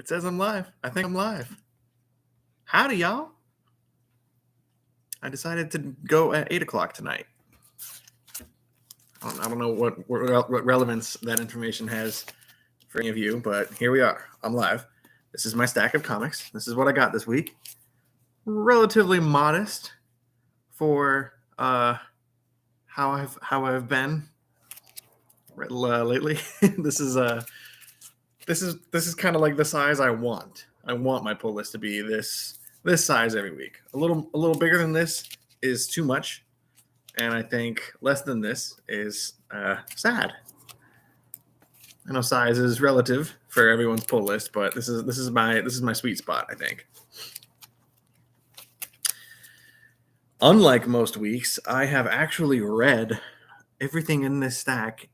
It says I'm live. I think I'm live. Howdy, y'all. I decided to go at 8 o'clock tonight. I don't know what relevance that information has for any of you, but here we are. I'm live. This is my stack of comics. This is what I got this week. Relatively modest for how I've been lately. This is kind of like the size I want. I want my pull list to be this size every week. A little bigger than this is too much, and I think less than this is sad. I know size is relative for everyone's pull list, but this is my sweet spot, I think. Unlike most weeks, I have actually read everything in this stack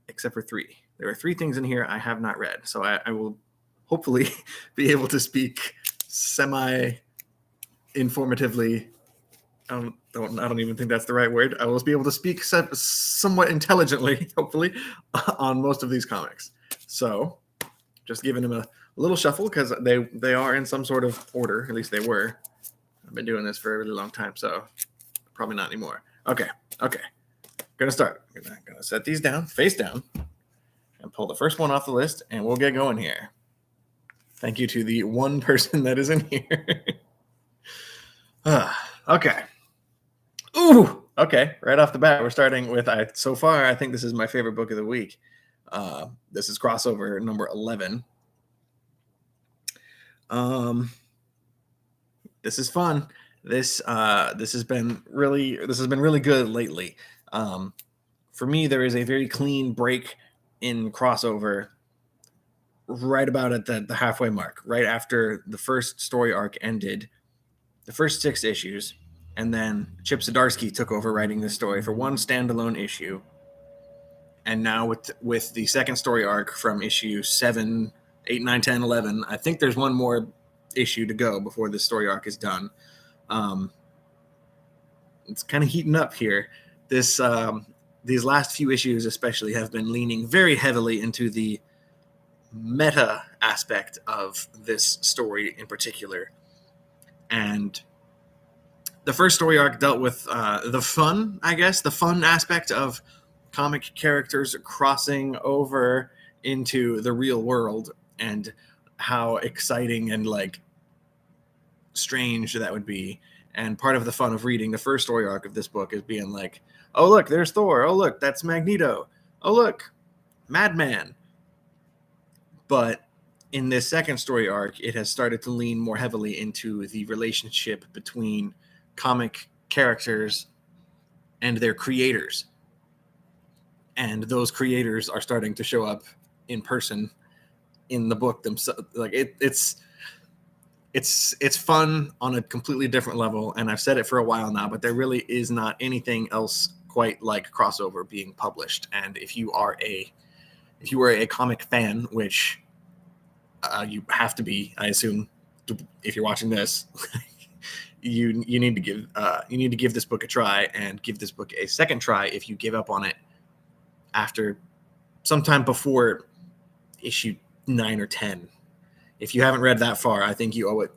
except for 3. There are 3 things in here I have not read, so I will hopefully be able to speak semi-informatively. I don't even think that's the right word. I will be able to speak somewhat intelligently, hopefully, on most of these comics. So, just giving them a little shuffle because they are in some sort of order. At least they were. I've been doing this for a really long time, so probably not anymore. Okay. Gonna start. Gonna set these down, face down, and pull the first one off the list, and we'll get going here. Thank you to the one person that is in here. Okay. Ooh. Okay. Right off the bat, we're starting with. So far, I think this is my favorite book of the week. This is crossover number 11. This is fun. This has been really good lately. For me, there is a very clean break in crossover right about at the halfway mark, right after the first story arc ended, the first 6 issues, and then Chip Zdarsky took over writing this story for one standalone issue. And now with the second story arc from issue 7, 8, 9, 10, 11, I think there's one more issue to go before this story arc is done. It's kind of heating up here. These last few issues especially have been leaning very heavily into the meta aspect of this story in particular. And the first story arc dealt with the fun aspect of comic characters crossing over into the real world and how exciting and like strange that would be. And part of the fun of reading the first story arc of this book is being like, oh, look, there's Thor. Oh, look, that's Magneto. Oh, look, Madman. But in this second story arc, it has started to lean more heavily into the relationship between comic characters and their creators. And those creators are starting to show up in person in the book themselves. Like it's fun on a completely different level, and I've said it for a while now, but there really is not anything else quite like crossover being published. And if you are a comic fan, which you have to be, I assume, if you're watching this, you need to give this book a try, and give this book a second try if you give up on it after sometime before issue 9 or 10. If you haven't read that far, I think you owe it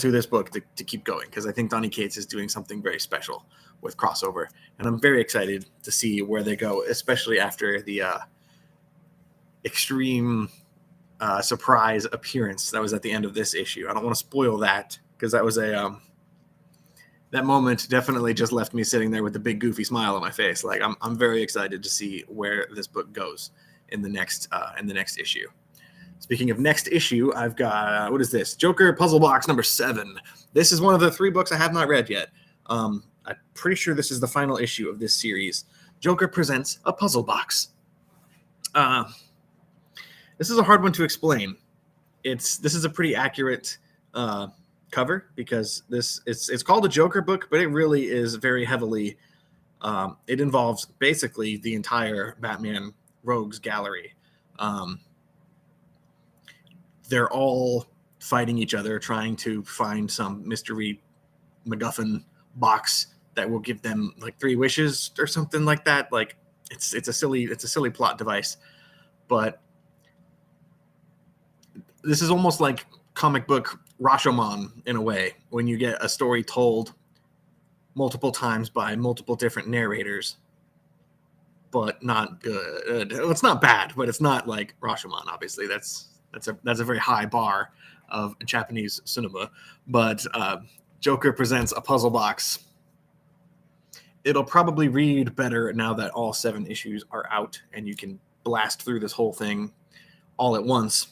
to this book to keep going, because I think Donny Cates is doing something very special with crossover, and I'm very excited to see where they go, especially after the extreme surprise appearance that was at the end of this issue. I don't want to spoil that, because that was that moment definitely just left me sitting there with a big goofy smile on my face. Like I'm very excited to see where this book goes in the next issue. Speaking of next issue, I've got, what is this? Joker Puzzle Box number 7. This is one of the 3 books I have not read yet. I'm pretty sure this is the final issue of this series. Joker presents a puzzle box. This is a hard one to explain. This is a pretty accurate cover, because it's called a Joker book, but it really is very heavily, it involves basically the entire Batman Rogues gallery. They're all fighting each other, trying to find some mystery MacGuffin box that will give them like 3 wishes or something like that. Like it's a silly plot device, but this is almost like comic book Rashomon in a way, when you get a story told multiple times by multiple different narrators, but not good. It's not bad, but it's not like Rashomon. Obviously, that's a very high bar of Japanese cinema. But Joker presents a puzzle box. It'll probably read better now that all 7 issues are out and you can blast through this whole thing all at once.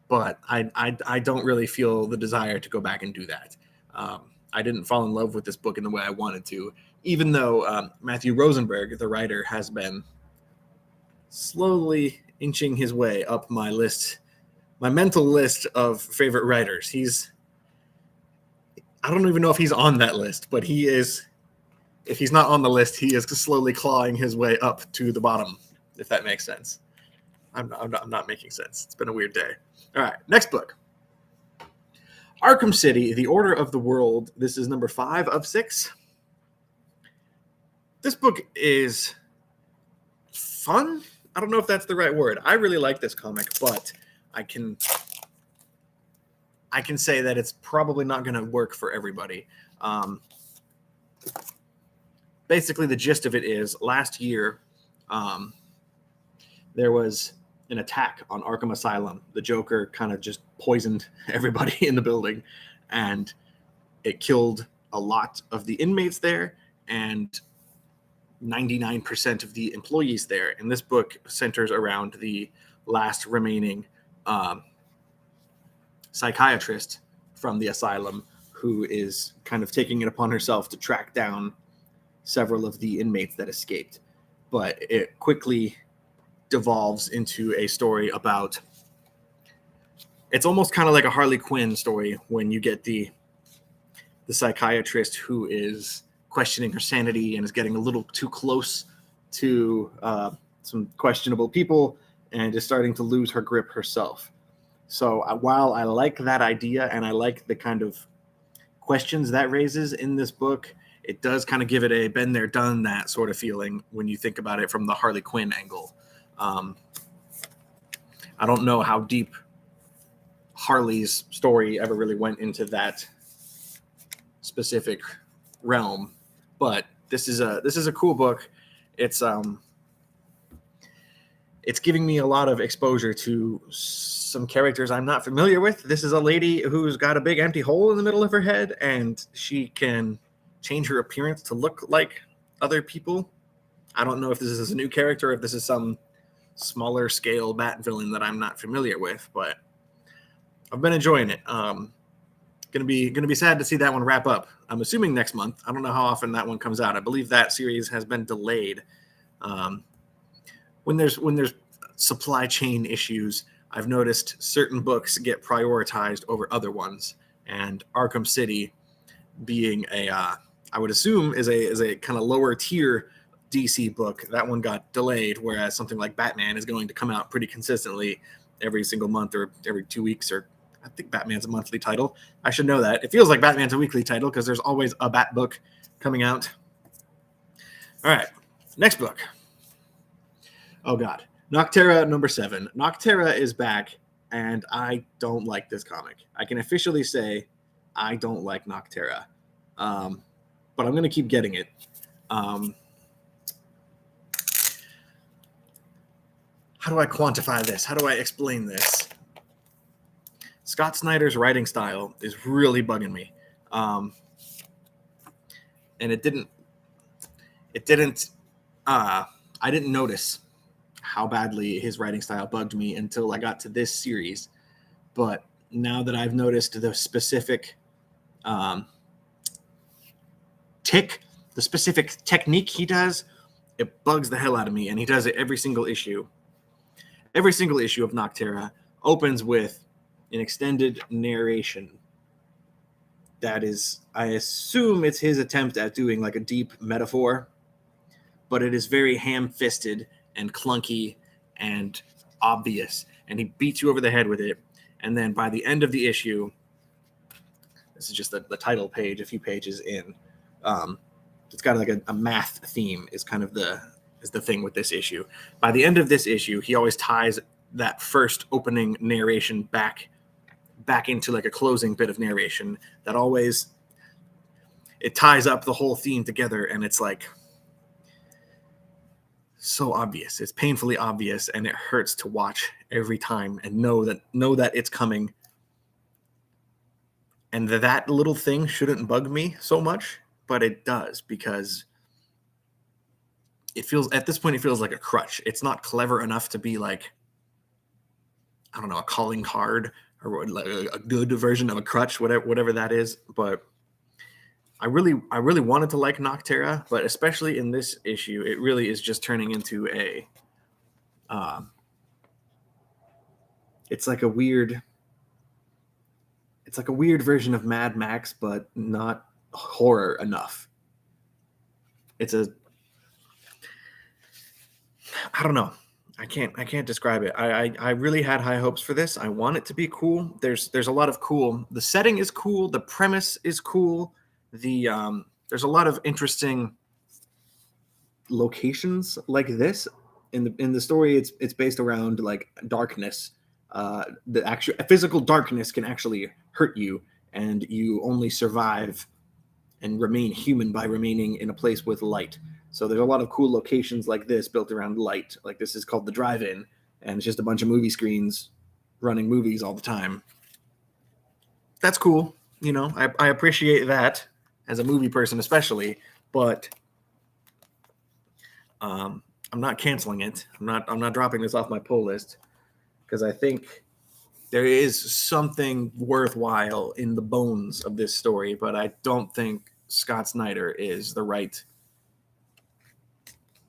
But I don't really feel the desire to go back and do that. I didn't fall in love with this book in the way I wanted to, even though Matthew Rosenberg, the writer, has been slowly inching his way up my list, my mental list of favorite writers. I don't even know if he's on that list, but he is. If he's not on the list, he is slowly clawing his way up to the bottom, if that makes sense. I'm not making sense. It's been a weird day. All right, next book. Arkham City, The Order of the World. This is number 5 of 6. This book is fun. I don't know if that's the right word. I really like this comic, but I can say that it's probably not going to work for everybody. Basically, the gist of it is last year there was an attack on Arkham Asylum. The Joker kind of just poisoned everybody in the building, and it killed a lot of the inmates there and 99% of the employees there. And this book centers around the last remaining psychiatrist from the asylum, who is kind of taking it upon herself to track down several of the inmates that escaped. But it quickly devolves into a story about, it's almost kind of like a Harley Quinn story when you get the psychiatrist who is questioning her sanity and is getting a little too close to some questionable people and is starting to lose her grip herself. So while I like that idea and I like the kind of questions that raises in this book, it does kind of give it a been there, done that sort of feeling when you think about it from the Harley Quinn angle. I don't know how deep Harley's story ever really went into that specific realm, but this is a cool book. It's giving me a lot of exposure to some characters I'm not familiar with. This is a lady who's got a big empty hole in the middle of her head, and she can change her appearance to look like other people. I don't know if this is a new character, or if this is some smaller scale Bat villain that I'm not familiar with, but I've been enjoying it. Gonna be sad to see that one wrap up. I'm assuming next month. I don't know how often that one comes out. I believe that series has been delayed. When there's supply chain issues, I've noticed certain books get prioritized over other ones, and Arkham City, being I would assume is a kind of lower tier DC book, that one got delayed, whereas something like Batman is going to come out pretty consistently every single month or every 2 weeks, or I think Batman's a monthly title. I should know that. It feels like Batman's a weekly title because there's always a Bat book coming out. All right, next book. Oh God, Nocterra number 7. Nocterra is back, and I don't like this comic. I can officially say I don't like Nocterra, but I'm going to keep getting it. How do I quantify this? How do I explain this? Scott Snyder's writing style is really bugging me. And I didn't notice how badly his writing style bugged me until I got to this series. But now that I've noticed the specific the specific technique he does, it bugs the hell out of me. And he does it every single issue. Every single issue of Nocterra opens with an extended narration. That is, I assume it's his attempt at doing like a deep metaphor, but it is very ham-fisted and clunky and obvious, and he beats you over the head with it. And then by the end of the issue, this is just the title page, a few pages in, it's got like a math theme is kind of the thing with this issue. By the end of this issue, he always ties that first opening narration back into like a closing bit of narration that always it ties up the whole theme together, and it's like so obvious. It's painfully obvious, and it hurts to watch every time and know that it's coming. And that little thing shouldn't bug me so much, but it does, because it feels, at this point, it feels like a crutch. It's not clever enough to be like, I don't know, a calling card or like a good version of a crutch, whatever that is. But I really wanted to like Noctera, but especially in this issue, it really is just turning into a, it's like a weird version of Mad Max, but not horror enough. I don't know. I can't describe it. I really had high hopes for this. I want it to be cool. There's a lot of cool. The setting is cool. The premise is cool. There's a lot of interesting locations like this in the story. It's based around like darkness. The actual physical darkness can actually hurt you, and you only survive and remain human by remaining in a place with light. So there's a lot of cool locations like this built around light. Like this is called the Drive-In, and it's just a bunch of movie screens running movies all the time. That's cool. You know, I appreciate that as a movie person especially, but I'm not canceling it. I'm not dropping this off my pull list, because I think there is something worthwhile in the bones of this story, but I don't think Scott Snyder is the right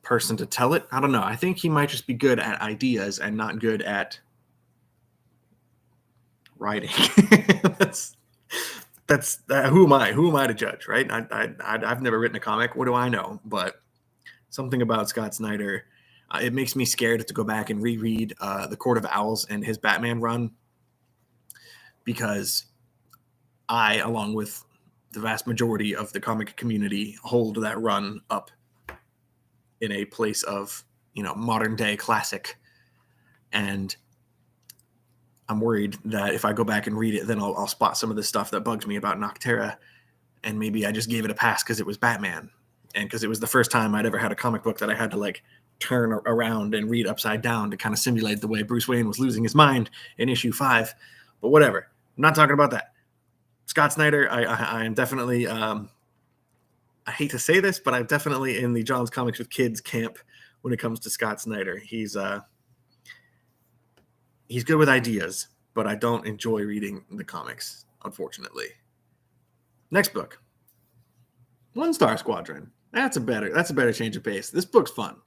person to tell it. I don't know. I think he might just be good at ideas and not good at writing. that's who am I to judge, right? I've never written a comic. What do I know? But something about Scott Snyder, it makes me scared to go back and reread The Court of Owls and his Batman run, because I, along with the vast majority of the comic community, hold that run up in a place of, you know, modern day classic. And I'm worried that if I go back and read it, then I'll spot some of the stuff that bugs me about Noctera, and maybe I just gave it a pass because it was Batman, and because it was the first time I'd ever had a comic book that I had to like turn around and read upside down to kind of simulate the way Bruce Wayne was losing his mind in issue 5. But whatever. I'm not talking about that. Scott Snyder, I am definitely, I hate to say this, but I'm definitely in the John's Comics with Kids camp when it comes to Scott Snyder. He's good with ideas, but I don't enjoy reading the comics, unfortunately. Next book, One Star Squadron. That's a better change of pace. This book's fun.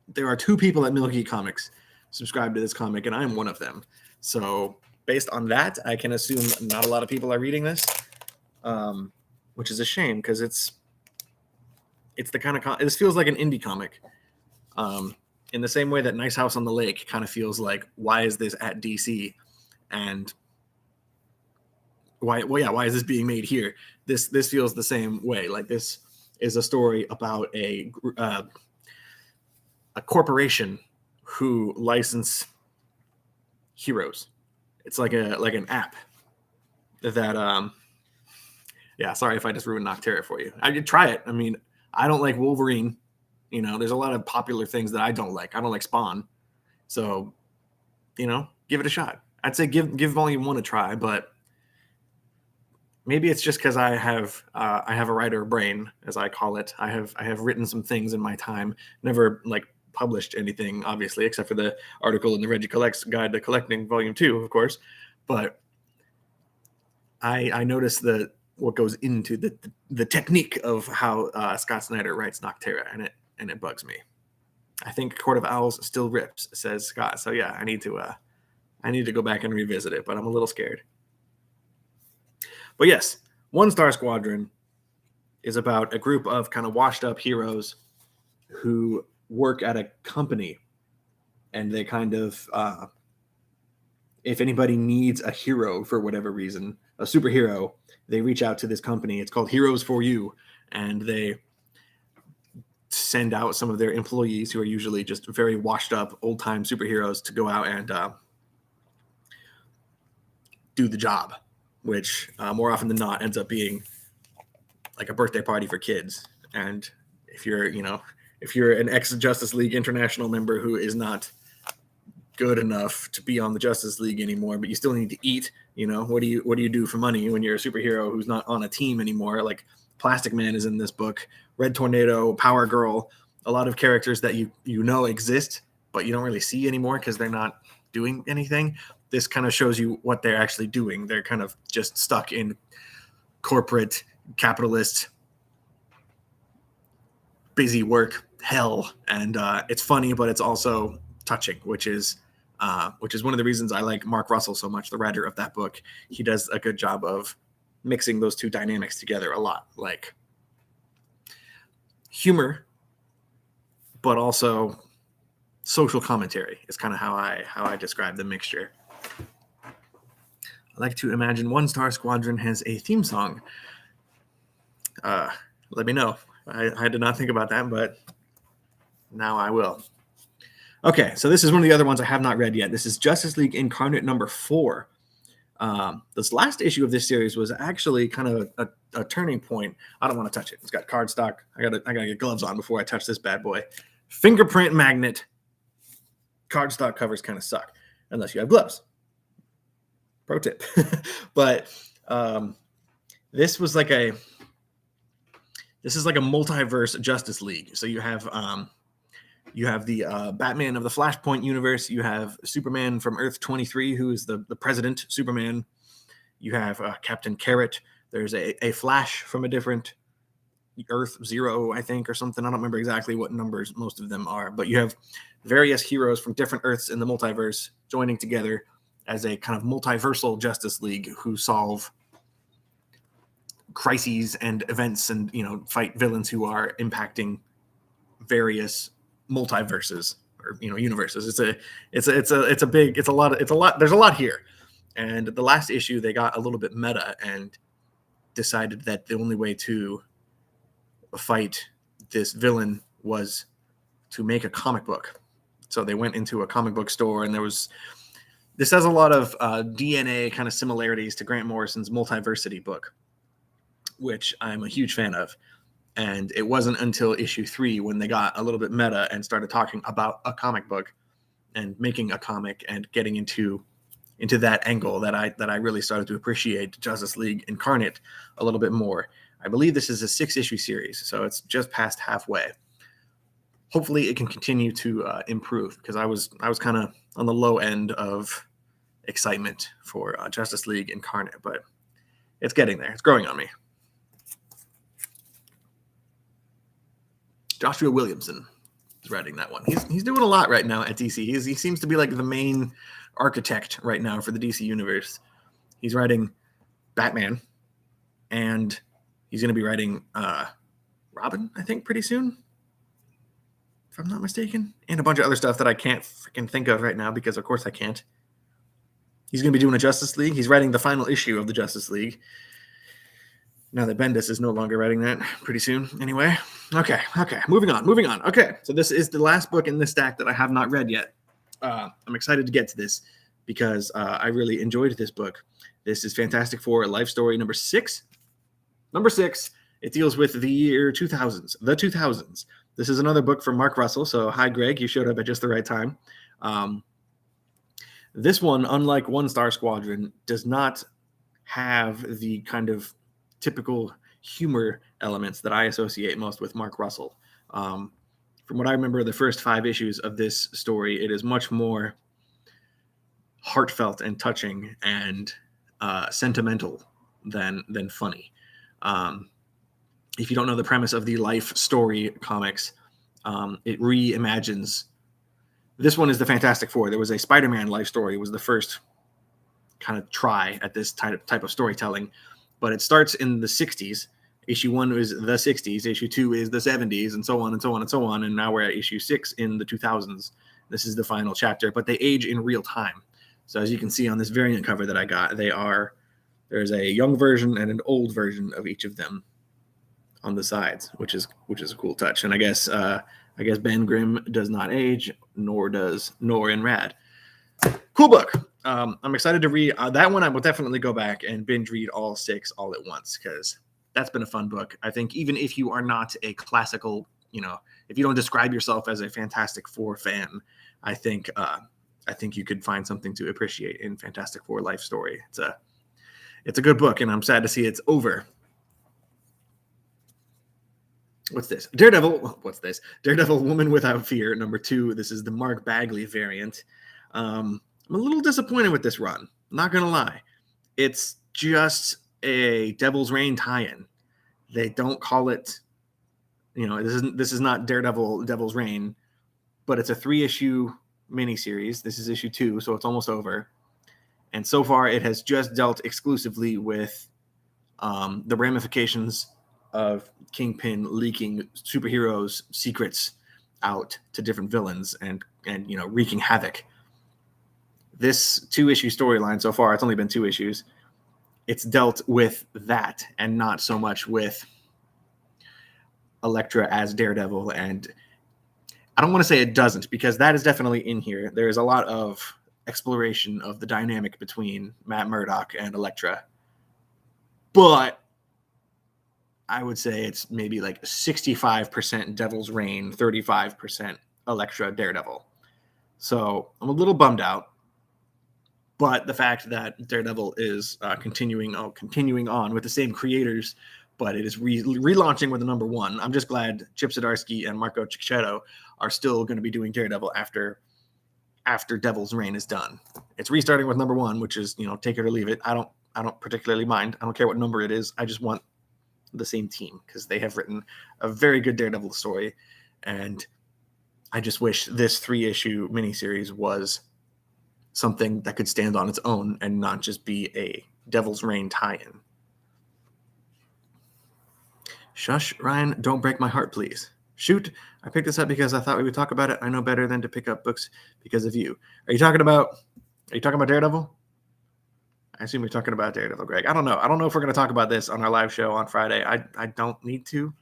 There are 2 people at Mill Geek Comics subscribed to this comic, and I'm one of them. So based on that, I can assume not a lot of people are reading this, which is a shame, because it's the kind of this feels like an indie comic, in the same way that Nice House on the Lake kind of feels like, why is this at DC, and why is this being made here? This feels the same way. Like, this is a story about a corporation who license heroes. It's like an app that yeah, sorry if I just ruined Noctera for you. I could try it. I mean, I don't like Wolverine. You know, there's a lot of popular things that I don't like. I don't like Spawn. So, you know, give it a shot. I'd say give Volume 1 a try, but maybe it's just because I have a writer brain, as I call it. I have written some things in my time, never like published anything, obviously, except for the article in the Reggie Collects Guide to Collecting Volume 2, of course. But I noticed what goes into the technique of how Scott Snyder writes Noctera, and it bugs me. I think Court of Owls still rips, says Scott. So yeah, I need to go back and revisit it, but I'm a little scared. But yes, One Star Squadron is about a group of kind of washed up heroes who work at a company, and they kind of, if anybody needs a hero for whatever reason, a superhero, they reach out to this company. It's called Heroes for You, and they send out some of their employees, who are usually just very washed up old-time superheroes, to go out and do the job, which more often than not ends up being like a birthday party for kids. And if you're an ex-Justice League International member who is not good enough to be on the Justice League anymore, but you still need to eat, what do you do for money when you're a superhero who's not on a team anymore? Like Plastic Man is in this book, Red Tornado, Power Girl, a lot of characters that you exist, but you don't really see anymore because they're not doing anything. This kind of shows you what they're actually doing. They're kind of just stuck in corporate capitalist busy work hell, and it's funny, but it's also touching, which is one of the reasons I like Mark Russell so much, the writer of that book. He does a good job of mixing those two dynamics together a lot, like humor, but also social commentary is kind of how I describe the mixture. I like to imagine One Star Squadron has a theme song. Let me know. I did not think about that, but now I will. Okay, so this is one of the other ones I have not read yet. This is Justice League Incarnate number 4. This last issue of this series was actually kind of a turning point. I don't want to touch it. It's got cardstock. I gotta get gloves on before I touch this bad boy. Fingerprint magnet. Cardstock covers kind of suck unless you have gloves. Pro tip. But this is like a multiverse Justice League. So you have the Batman of the Flashpoint universe. You have Superman from Earth 23, who is the president Superman. You have Captain Carrot. There's a Flash from a different Earth 0, I think, or something. I don't remember exactly what numbers most of them are, but you have various heroes from different Earths in the multiverse joining together as a kind of multiversal Justice League who solve crises and events and fight villains who are impacting various multiverses or universes. There's a lot here. And the last issue they got a little bit meta and decided that the only way to fight this villain was to make a comic book. So they went into a comic book store, and this has a lot of DNA kind of similarities to Grant Morrison's Multiversity book, which I'm a huge fan of. And it wasn't until issue 3 when they got a little bit meta and started talking about a comic book and making a comic and getting into that angle that I really started to appreciate Justice League Incarnate a little bit more. I believe this is a 6-issue series, so it's just past halfway. Hopefully it can continue to improve, because I was kind of on the low end of excitement for Justice League Incarnate, but it's getting there. It's growing on me. Joshua Williamson is writing that one. He's doing a lot right now at DC. He seems to be like the main architect right now for the DC universe. He's writing Batman, and he's going to be writing Robin, I think, pretty soon, if I'm not mistaken, and a bunch of other stuff that I can't freaking think of right now, because of course I can't. He's going to be doing a Justice League. He's writing the final issue of the Justice League, now that Bendis is no longer writing that pretty soon. Anyway, okay, moving on. Okay, so this is the last book in this stack that I have not read yet. I'm excited to get to this because I really enjoyed this book. This is Fantastic Four Life Story number 6. Number 6, it deals with the year 2000s, the 2000s. This is another book from Mark Russell, so hi, Greg, you showed up at just the right time. This one, unlike One Star Squadron, does not have the kind of typical humor elements that I associate most with Mark Russell. From what I remember, the first 5 issues of this story, it is much more heartfelt and touching and sentimental than funny. If you don't know the premise of the Life Story comics, it reimagines. This one is the Fantastic Four. There was a Spider-Man Life Story. It was the first kind of try at this type of storytelling, but it starts in the 60s. Issue 1 is the 60s. Issue 2 is the 70s, and so on and so on and so on. And now we're at issue 6 in the 2000s. This is the final chapter, but they age in real time. So as you can see on this variant cover that I got, there's a young version and an old version of each of them on the sides, which is a cool touch. And I guess Ben Grimm does not age, nor in Rad. Cool book. I'm excited to read that one. I will definitely go back and binge read all 6 all at once, because that's been a fun book. I think even if you are not a classical, if you don't describe yourself as a Fantastic Four fan, I think you could find something to appreciate in Fantastic Four life story. It's a good book, and I'm sad to see it's over. What's this? Daredevil. What's this? Daredevil Woman Without Fear, number 2. This is the Mark Bagley variant. I'm a little disappointed with this run. Not gonna lie. It's just a Devil's Reign tie-in. They don't call it, this is not Daredevil Devil's Reign, but it's a 3-issue miniseries. This is issue 2, so it's almost over. And so far, it has just dealt exclusively with the ramifications of Kingpin leaking superheroes' secrets out to different villains and wreaking havoc. This 2-issue storyline so far, it's only been 2 issues. It's dealt with that and not so much with Elektra as Daredevil. And I don't want to say it doesn't, because that is definitely in here. There is a lot of exploration of the dynamic between Matt Murdock and Elektra. But I would say it's maybe like 65% Devil's Reign, 35% Elektra Daredevil. So I'm a little bummed out. But the fact that Daredevil is continuing on with the same creators, but it is relaunching with the number 1. I'm just glad Chip Zdarsky and Marco Cicchetto are still going to be doing Daredevil after Devil's Reign is done. It's restarting with number 1, which is, take it or leave it. I don't particularly mind. I don't care what number it is. I just want the same team, because they have written a very good Daredevil story, and I just wish this 3-issue miniseries was something that could stand on its own and not just be a Devil's Reign tie-in. Shush, Ryan, don't break my heart, please. Shoot, I picked this up because I thought we would talk about it. I know better than to pick up books because of you. Are you talking about Daredevil? I assume you're talking about Daredevil, Greg. I don't know. I don't know if we're going to talk about this on our live show on Friday. I don't need to.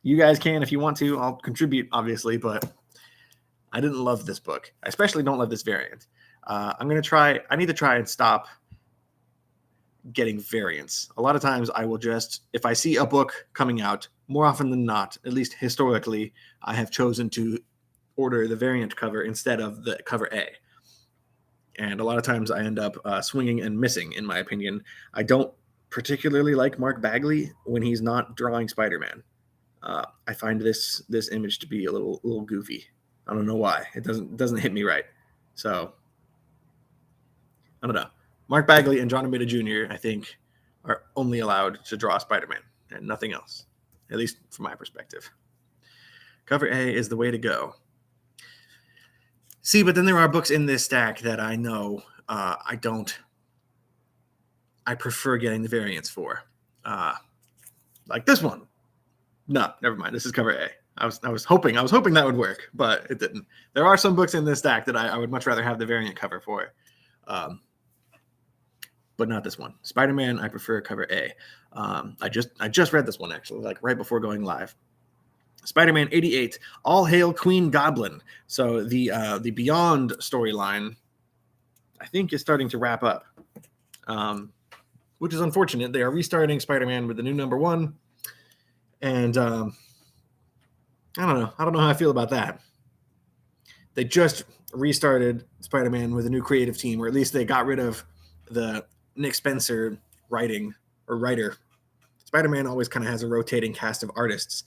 You guys can if you want to. I'll contribute, obviously, but I didn't love this book. I especially don't love this variant. I need to try and stop getting variants. A lot of times I will just, if I see a book coming out, more often than not, at least historically, I have chosen to order the variant cover instead of the cover A. And a lot of times I end up swinging and missing, in my opinion. I don't particularly like Mark Bagley when he's not drawing Spider-Man. I find this image to be a little goofy. I don't know why. It doesn't hit me right. So I don't know. Mark Bagley and John Romita Jr., I think, are only allowed to draw Spider-Man and nothing else, at least from my perspective. Cover A is the way to go. See, but then there are books in this stack that I know I prefer getting the variants for. Like this one. No, never mind. This is cover A. I was hoping that would work, but it didn't. There are some books in this stack that I would much rather have the variant cover for. But not this one. Spider-Man, I prefer cover A. I just read this one, actually, like right before going live. Spider-Man 88, All Hail Queen Goblin. So the Beyond storyline, I think, is starting to wrap up, which is unfortunate. They are restarting Spider-Man with the new number 1, and I don't know. I don't know how I feel about that. They just restarted Spider-Man with a new creative team, or at least they got rid of the Nick Spencer writer. Spider-Man always kind of has a rotating cast of artists,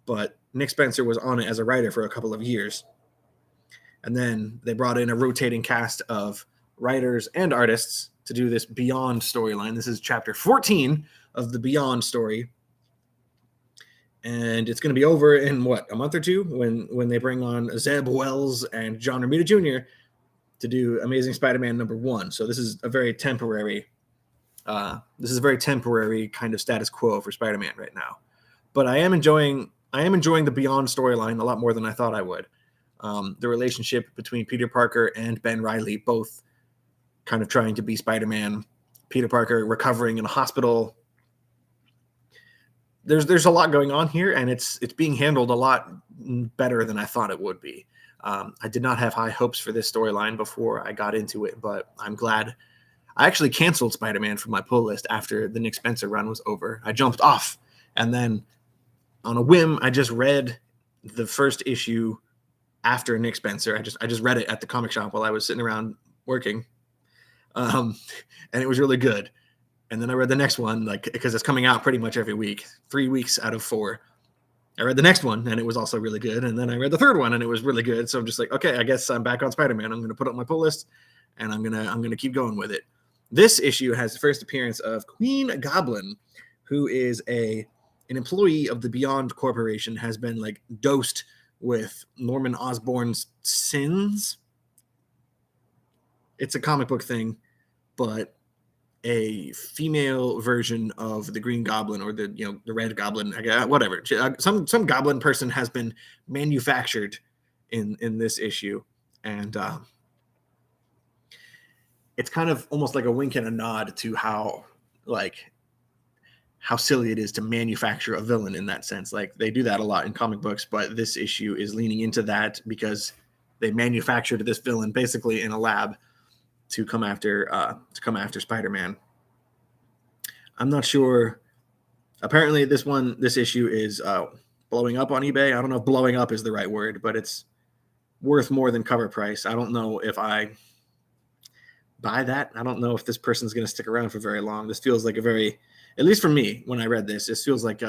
but Nick Spencer was on it as a writer for a couple of years. And then they brought in a rotating cast of writers and artists to do this Beyond storyline. This is chapter 14 of the Beyond story. And it's going to be over in, a month or two when they bring on Zeb Wells and John Romita Jr. to do Amazing Spider-Man number 1. So this is a very temporary kind of status quo for Spider-Man right now. But I am enjoying the Beyond storyline a lot more than I thought I would. The relationship between Peter Parker and Ben Reilly, both kind of trying to be Spider-Man. Peter Parker recovering in a hospital, there's a lot going on here, and it's being handled a lot better than I thought it would be. I did not have high hopes for this storyline before I got into it, but I'm glad. I actually canceled Spider-Man from my pull list after the Nick Spencer run was over. I jumped off, and then on a whim, I just read the first issue after Nick Spencer. I just read it at the comic shop while I was sitting around working, and it was really good. And then I read the next one, like, because it's coming out pretty much every week, 3 weeks out of 4. I read the next one, and it was also really good. And then I read the third one, and it was really good. So I'm just like, okay, I guess I'm back on Spider-Man. I'm going to put up my pull list, and I'm gonna keep going with it. This issue has the first appearance of Queen Goblin, who is an employee of the Beyond Corporation, has been like dosed with Norman Osborn's sins. It's a comic book thing, but a female version of the Green Goblin, or the Red Goblin, whatever. Some Goblin person has been manufactured in this issue, and it's kind of almost like a wink and a nod to how silly it is to manufacture a villain in that sense. Like, they do that a lot in comic books, but this issue is leaning into that because they manufactured this villain basically in a lab to come after Spider-Man. I'm not sure. Apparently, this issue is blowing up on eBay. I don't know if blowing up is the right word, but it's worth more than cover price. I don't know if I buy that. I don't know if this person's going to stick around for very long. This feels like at least for me, when I read this feels like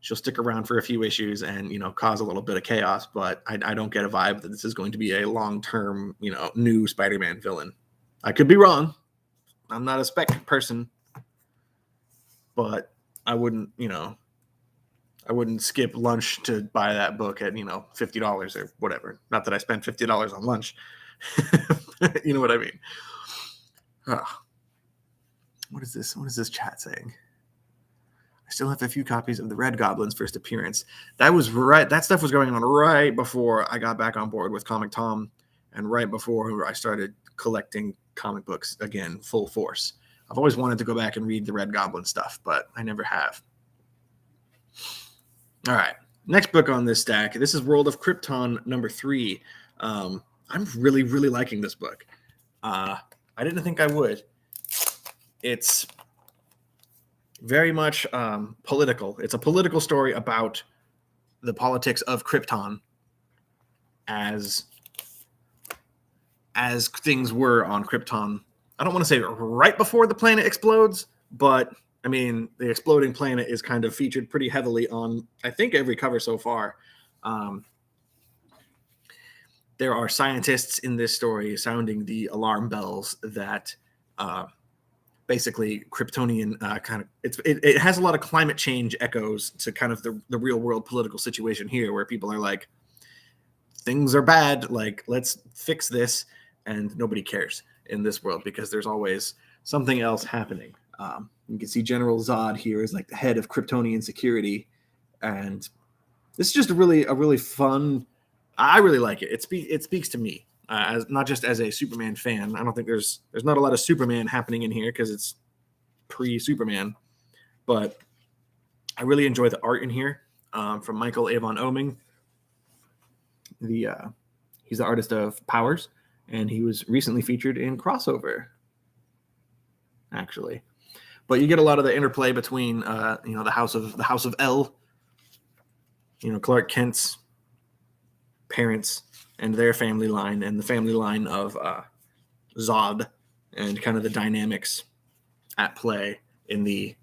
she'll stick around for a few issues and, cause a little bit of chaos, but I don't get a vibe that this is going to be a long-term, new Spider-Man villain. I could be wrong. I'm not a spec person, but I wouldn't skip lunch to buy that book at, $50 or whatever. Not that I spent $50 on lunch. You know what I mean? What is this? What is this chat saying? I still have a few copies of the Red Goblin's first appearance. That was right. That stuff was going on right before I got back on board with Comic Tom, and right before I started collecting comic books again, full force. I've always wanted to go back and read the Red Goblin stuff, but I never have. All right. Next book on this stack. This is World of Krypton number 3. I'm really, really liking this book. I didn't think I would. It's very much political. It's a political story about the politics of Krypton as things were on Krypton. I don't want to say right before the planet explodes, but I mean, the exploding planet is kind of featured pretty heavily on, I think, every cover so far. There are scientists in this story sounding the alarm bells that basically Kryptonian it has a lot of climate change echoes to kind of the real world political situation here, where people are like, things are bad, like, let's fix this, and nobody cares in this world because there's always something else happening. You can see General Zod here is like the head of Kryptonian security, and this is just a really fun. I really like it. It speaks to me as not just as a Superman fan. I don't think there's not a lot of Superman happening in here because it's pre-Superman, but I really enjoy the art in here from Michael Avon Oeming. He's the artist of Powers, and he was recently featured in Crossover, actually. But you get a lot of the interplay between the House of L, Clark Kent's parents and their family line, and the family line of Zod, and kind of the dynamics at play in the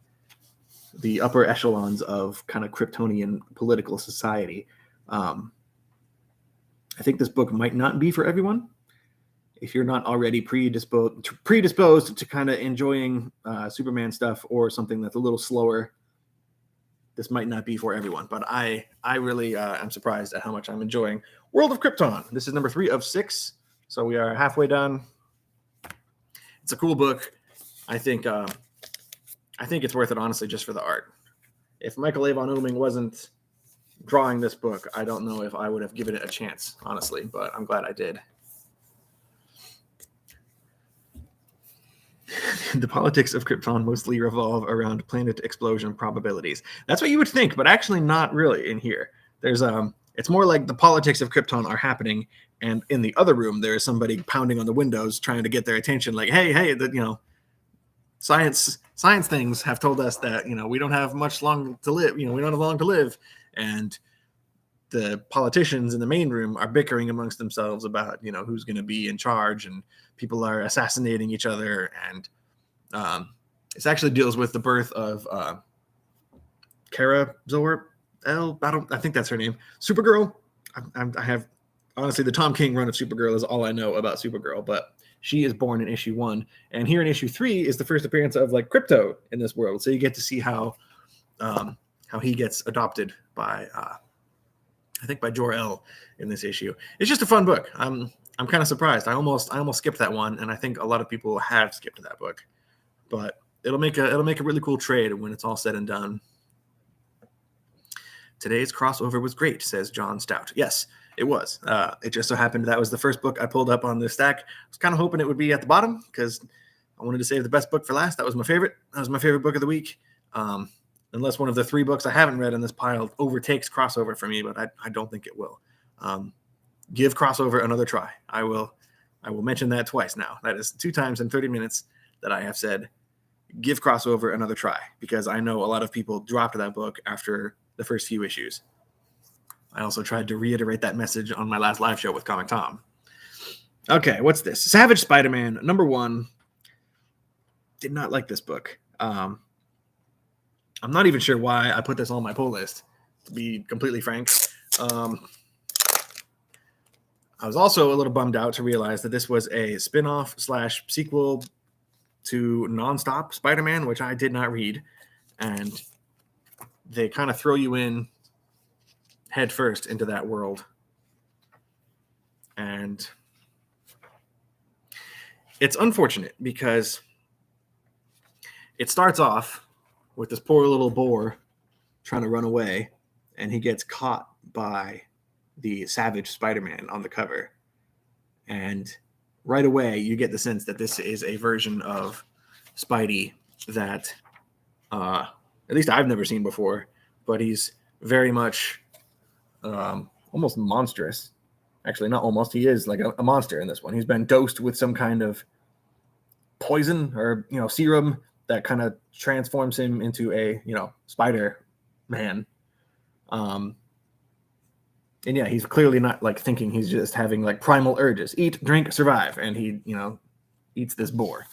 upper echelons of kind of Kryptonian political society. I think this book might not be for everyone. If you're not already predisposed to kind of enjoying Superman stuff or something that's a little slower, this might not be for everyone. But I really am surprised at how much I'm enjoying World of Krypton. This is number 3 of 6, so we are halfway done. It's a cool book. I think it's worth it, honestly, just for the art. If Michael Avon Oeming wasn't drawing this book, I don't know if I would have given it a chance, honestly, but I'm glad I did. The politics of Krypton mostly revolve around planet explosion probabilities. That's what you would think, but actually not really in here. There's it's more like the politics of Krypton are happening, and in the other room there is somebody pounding on the windows trying to get their attention, like, hey, science things have told us that we don't have much long to live. We don't have long to live, and the politicians in the main room are bickering amongst themselves about who's going to be in charge, and people are assassinating each other, and this actually deals with the birth of Kara Zor-El. I think that's her name. Supergirl. I have honestly the Tom King run of Supergirl is all I know about Supergirl, but she is born in issue 1, and here in issue 3 is the first appearance of like Crypto in this world. So you get to see how he gets adopted by I think by Jor-El in this issue. It's just a fun book. I'm kind of surprised. I almost skipped that one, and I think a lot of people have skipped that book. But it'll make a really cool trade when it's all said and done. Today's crossover was great, says John Stout. Yes, it was. It just so happened that was the first book I pulled up on this stack. I was kind of hoping it would be at the bottom because I wanted to save the best book for last. That was my favorite. That was my favorite book of the week. Unless one of the 3 books I haven't read in this pile overtakes crossover for me, but I don't think it will. Give crossover another try. I will mention that twice now. That is 2 times in 30 minutes that I have said, give crossover another try, because I know a lot of people dropped that book after the first few issues. I also tried to reiterate that message on my last live show with Comic Tom. Okay, what's this? Savage Spider-Man, number 1. Did not like this book. I'm not even sure why I put this on my pull list, to be completely frank. I was also a little bummed out to realize that this was a spin-off / sequel to Nonstop Spider-Man, which I did not read. And they kind of throw you in head first into that world. And it's unfortunate because it starts off with this poor little boar trying to run away, and he gets caught by the Savage Spider-Man on the cover. And right away, you get the sense that this is a version of Spidey that at least I've never seen before, but he's very much almost monstrous. Actually, not almost. He is like a monster in this one. He's been dosed with some kind of poison or serum that kind of transforms him into a Spider-Man. And yeah, he's clearly not like thinking. He's just having like primal urges: eat, drink, survive. And he eats this boar.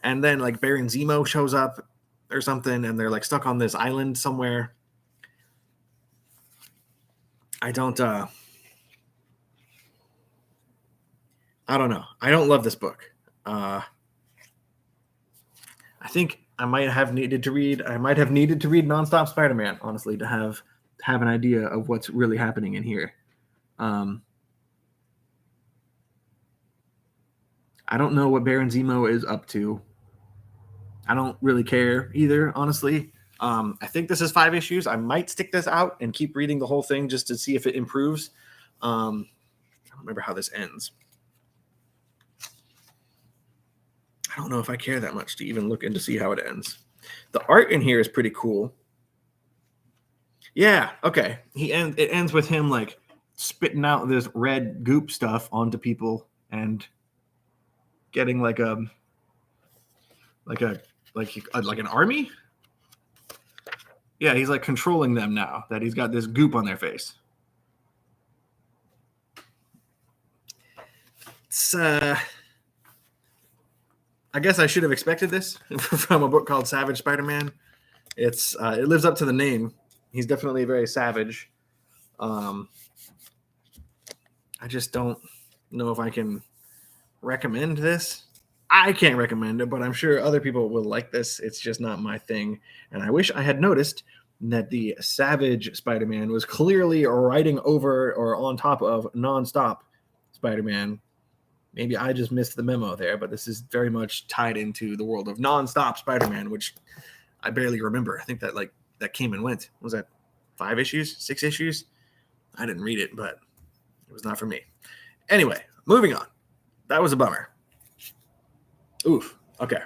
And then like Baron Zemo shows up or something, and they're like stuck on this island somewhere. I don't know. I don't love this book. I think I might have needed to read Nonstop Spider-Man, honestly, to have an idea of what's really happening in here. I don't know what Baron Zemo is up to. I don't really care either, honestly. I think this is 5 issues. I might stick this out and keep reading the whole thing just to see if it improves. I don't remember how this ends. I don't know if I care that much to even look in to see how it ends. The art in here is pretty cool. Yeah, okay. It ends with him like spitting out this red goop stuff onto people and getting like an army. Yeah, he's like controlling them now that he's got this goop on their face. It's I guess I should have expected this from a book called Savage Spider-Man. It lives up to the name. He's definitely very savage. I just don't know if I can recommend this. I can't recommend it, but I'm sure other people will like this. It's just not my thing. And I wish I had noticed that the Savage Spider-Man was clearly riding over or on top of Nonstop Spider-Man. Maybe I just missed the memo there, but this is very much tied into the world of Nonstop Spider-Man, which I barely remember. I think that came and went. Was that 5 issues, 6 issues? I didn't read it, but it was not for me. Anyway, moving on. That was a bummer. Oof. Okay.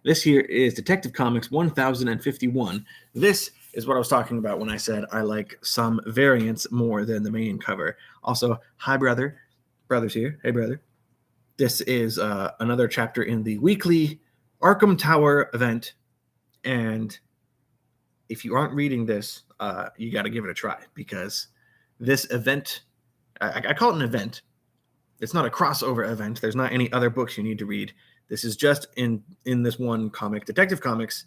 This here is Detective Comics 1051. This is what I was talking about when I said I like some variants more than the main cover. Also, hi, brother. Brother's here. Hey, brother. This is another chapter in the weekly Arkham Tower event. And if you aren't reading this, you got to give it a try, because this event, I call it an event. It's not a crossover event. There's not any other books you need to read. This is just in this one comic, Detective Comics,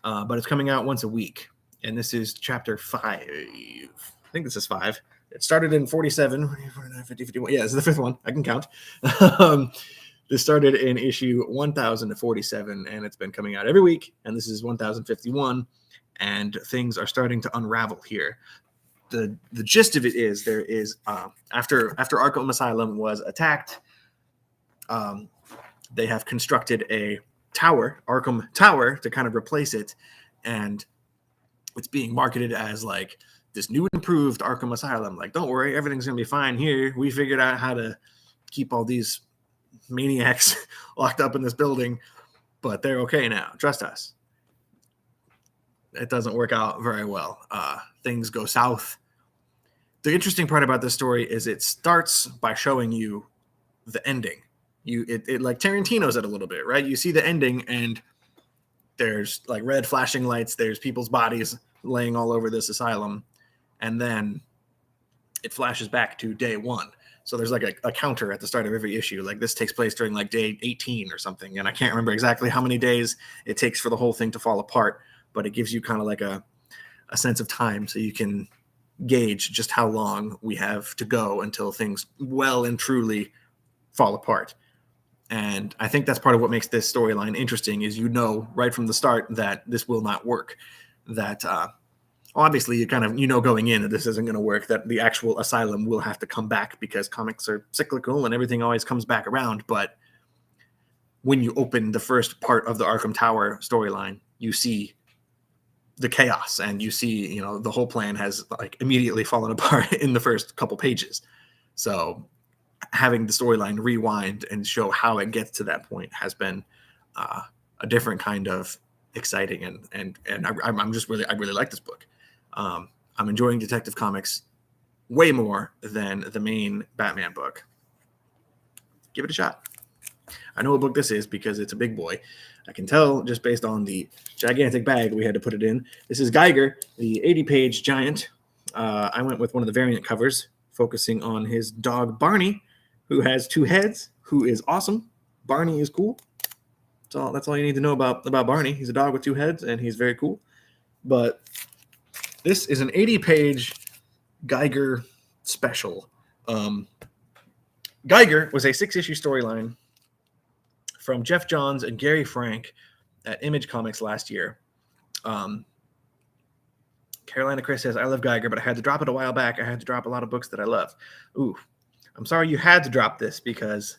but it's coming out once a week. And this is chapter 5. I think this is 5. It started in 47, 49, 50, 51. Yeah, this is the 5th one. I can count. This started in issue 1047, and it's been coming out every week. And this is 1051, and things are starting to unravel here. The gist of it is there is after Arkham Asylum was attacked, they have constructed a tower, Arkham Tower, to kind of replace it, and it's being marketed as like this new and improved Arkham Asylum. Like, don't worry, everything's gonna be fine here. We figured out how to keep all these maniacs locked up in this building, but they're okay now. Trust us. It doesn't work out very well. Things go south. The interesting part about this story is it starts by showing you the ending. It like Tarantino's it a little bit, right? You see the ending, and there's like red flashing lights. There's people's bodies laying all over this asylum, and then it flashes back to day 1. So there's like a counter at the start of every issue. Like, this takes place during like day 18 or something, and I can't remember exactly how many days it takes for the whole thing to fall apart, but it gives you kind of like a sense of time, so you can gauge just how long we have to go until things well and truly fall apart. And I think that's part of what makes this storyline interesting, is right from the start that this will not work. That obviously you know going in that this isn't going to work, that the actual asylum will have to come back, because comics are cyclical and everything always comes back around. But when you open the first part of the Arkham Tower storyline, you see the chaos, and you see, the whole plan has like immediately fallen apart in the first couple pages. So having the storyline rewind and show how it gets to that point has been a different kind of exciting, and I'm just I really like this book. I'm enjoying Detective Comics way more than the main Batman book. Give it a shot. I know what book this is because it's a big boy. I can tell just based on the gigantic bag we had to put it in. This is Geiger, the 80-page giant. I went with one of the variant covers, focusing on his dog Barney, who has 2 heads, who is awesome. Barney is cool. That's all you need to know about Barney. He's a dog with 2 heads, and he's very cool. But this is an 80-page Geiger special. Geiger was a 6-issue storyline from Jeff Johns and Gary Frank at Image Comics last year. Carolina Chris says, I love Geiger, but I had to drop it a while back. I had to drop a lot of books that I love. Ooh, I'm sorry you had to drop this, because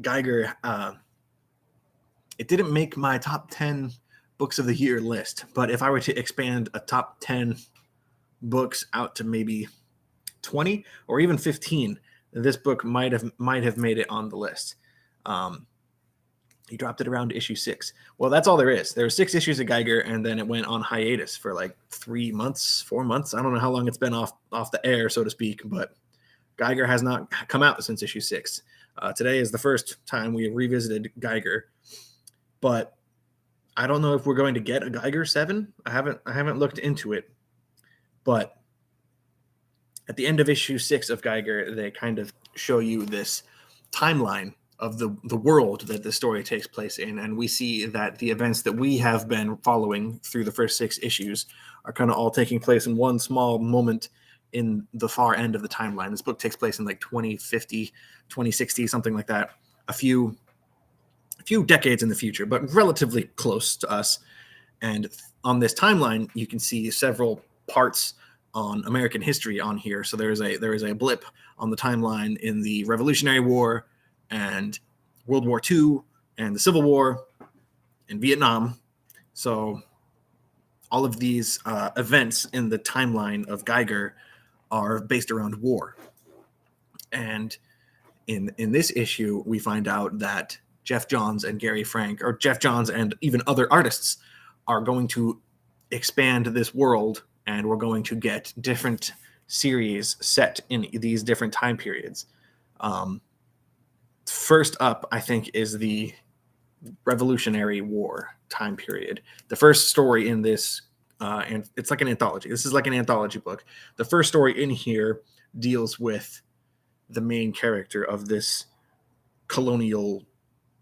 Geiger, it didn't make my top 10 books of the year list. But if I were to expand a top 10 books out to maybe 20 or even 15, this book might have made it on the list. He dropped it around issue 6. Well, that's all there is. There are 6 issues of Geiger, and then it went on hiatus for like 3 months, 4 months. I don't know how long it's been off the air, so to speak, but Geiger has not come out since issue 6. Today is the first time we have revisited Geiger, but I don't know if we're going to get a Geiger 7. I haven't looked into it, but at the end of issue 6 of Geiger, they kind of show you this timeline of the world that the story takes place in, and we see that the events that we have been following through the first 6 issues are kind of all taking place in one small moment in the far end of the timeline. This book takes place in like 2050, 2060, something like that, a few decades in the future, but relatively close to us. And on this timeline, you can see several parts on American history on here. So there is a blip on the timeline in the Revolutionary War, and World War II, and the Civil War, and Vietnam. So all of these events in the timeline of Geiger are based around war. And in this issue, we find out that Jeff Johns and Gary Frank, or Jeff Johns and even other artists, are going to expand this world, and we're going to get different series set in these different time periods. First up, I think, is the Revolutionary War time period. The first story in this, and it's like an anthology. This is like an anthology book. The first story in here deals with the main character of this colonial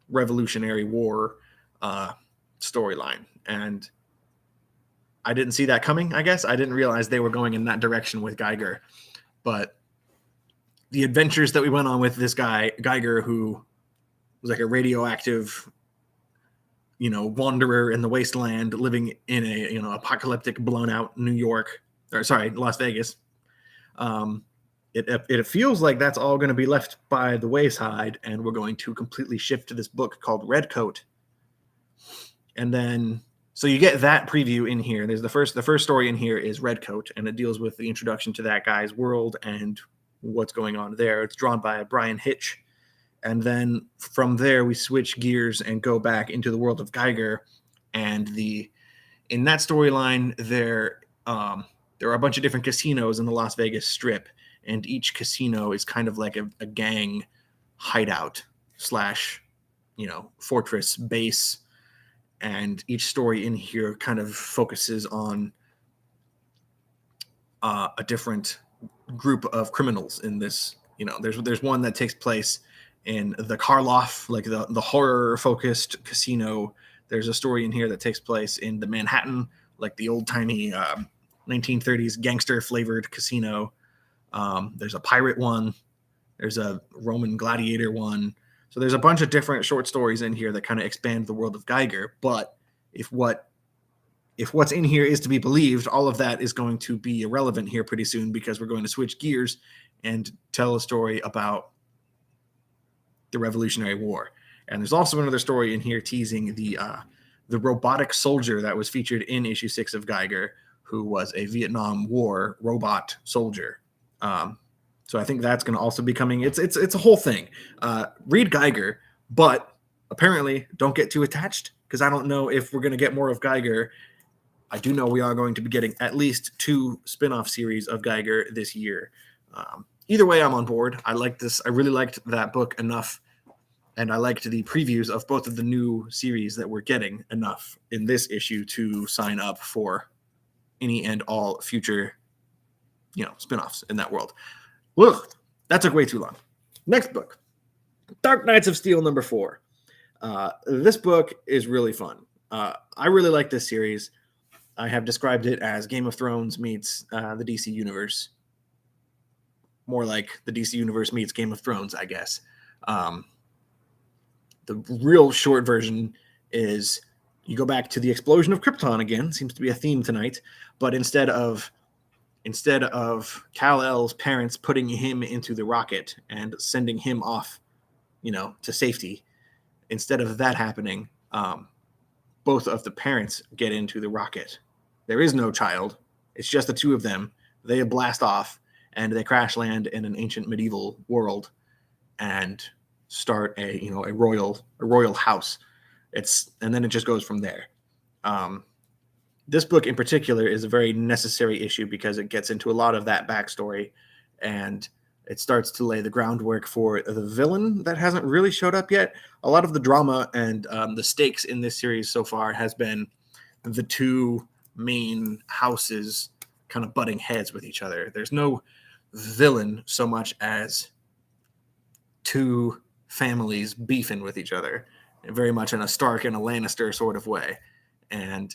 Revolutionary War storyline. And I didn't see that coming, I guess. I didn't realize they were going in that direction with Geiger. But the adventures that we went on with this guy, Geiger, who was like a radioactive, wanderer in the wasteland, living in a, apocalyptic, blown out Las Vegas. It feels like that's all going to be left by the wayside, and we're going to completely shift to this book called Redcoat. And then, so you get that preview in here. There's the first story in here is Redcoat, and it deals with the introduction to that guy's world and what's going on there. It's drawn by Brian Hitch. And then from there, we switch gears and go back into the world of Geiger. And in that storyline, there are a bunch of different casinos in the Las Vegas Strip, and each casino is kind of like a gang hideout / fortress base. And each story in here kind of focuses on a different group of criminals in this. There's one that takes place in the Karloff, like the horror-focused casino. There's a story in here that takes place in the Manhattan, like the old-timey 1930s gangster-flavored casino. There's a pirate one. There's a Roman gladiator one. So there's a bunch of different short stories in here that kind of expand the world of Geiger. But if what's in here is to be believed, all of that is going to be irrelevant here pretty soon, because we're going to switch gears and tell a story about the Revolutionary War. And there's also another story in here teasing the robotic soldier that was featured in issue 6 of Geiger, who was a Vietnam War robot soldier. So I think that's going to also be coming. It's a whole thing. Read Geiger, but apparently don't get too attached, because I don't know if we're going to get more of Geiger. I do know we are going to be getting at least 2 spin-off series of Geiger this year. Either way, I'm on board. I like this. I really liked that book enough, and I liked the previews of both of the new series that we're getting enough in this issue to sign up for any and all future, spin-offs in that world. Look, that took way too long. Next book, Dark Knights of Steel number 4. This book is really fun. I really like this series. I have described it as Game of Thrones meets the DC Universe. More like the DC Universe meets Game of Thrones, I guess. The real short version is you go back to the explosion of Krypton again. Seems to be a theme tonight. But instead of Kal-El's parents putting him into the rocket and sending him off, to safety, instead of that happening, both of the parents get into the rocket. There is no child. It's just the two of them. They blast off, and they crash land in an ancient medieval world and start a royal house. And then it just goes from there. This book in particular is a very necessary issue because it gets into a lot of that backstory, and it starts to lay the groundwork for the villain that hasn't really showed up yet. A lot of the drama and the stakes in this series so far has been the two main houses kind of butting heads with each other. There's no villain so much as two families beefing with each other, very much in a Stark and a Lannister sort of way. And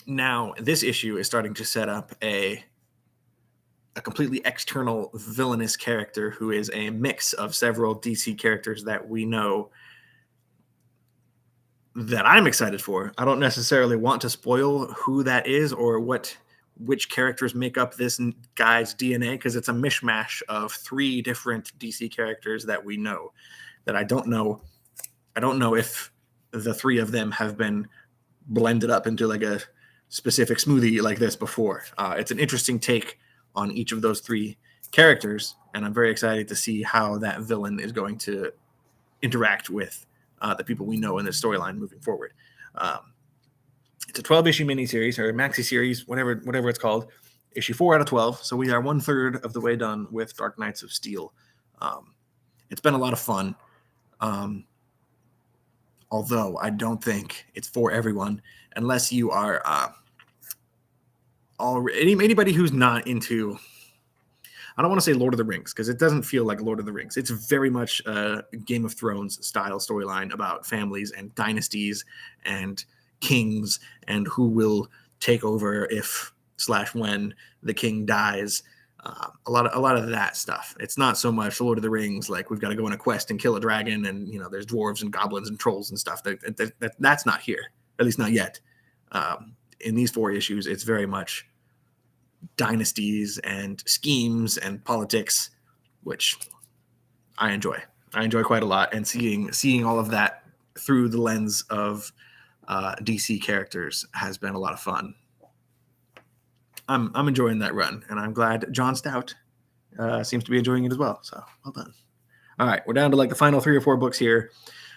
now this issue is starting to set up a completely external villainous character who is a mix of several DC characters that we know, that I'm excited for. I don't necessarily want to spoil who that is or which characters make up this guy's DNA, because it's a mishmash of 3 different DC characters that we know, that I don't know if the 3 of them have been blended up into like a specific smoothie like this before. It's an interesting take on each of those 3 characters, and I'm very excited to see how that villain is going to interact with the people we know in this storyline moving forward. It's a 12-issue miniseries or maxi series, whatever it's called. Issue 4 out of 12. So we are 1/3 of the way done with Dark Knights of Steel. It's been a lot of fun. Although I don't think it's for everyone, unless you are anybody who's not into, I don't want to say Lord of the Rings, because it doesn't feel like Lord of the Rings. It's very much a Game of Thrones style storyline about families and dynasties and kings and who will take over if/when the king dies. A lot of that stuff. It's not so much Lord of the Rings, like we've got to go on a quest and kill a dragon, and there's dwarves and goblins and trolls and stuff. That's not here, at least not yet. In these 4 issues, it's very much dynasties and schemes and politics, which I enjoy. I enjoy quite a lot, and seeing all of that through the lens of DC characters has been a lot of fun. I'm enjoying that run, and I'm glad John Stout seems to be enjoying it as well. So well done. All right, we're down to like the final 3 or 4 books here.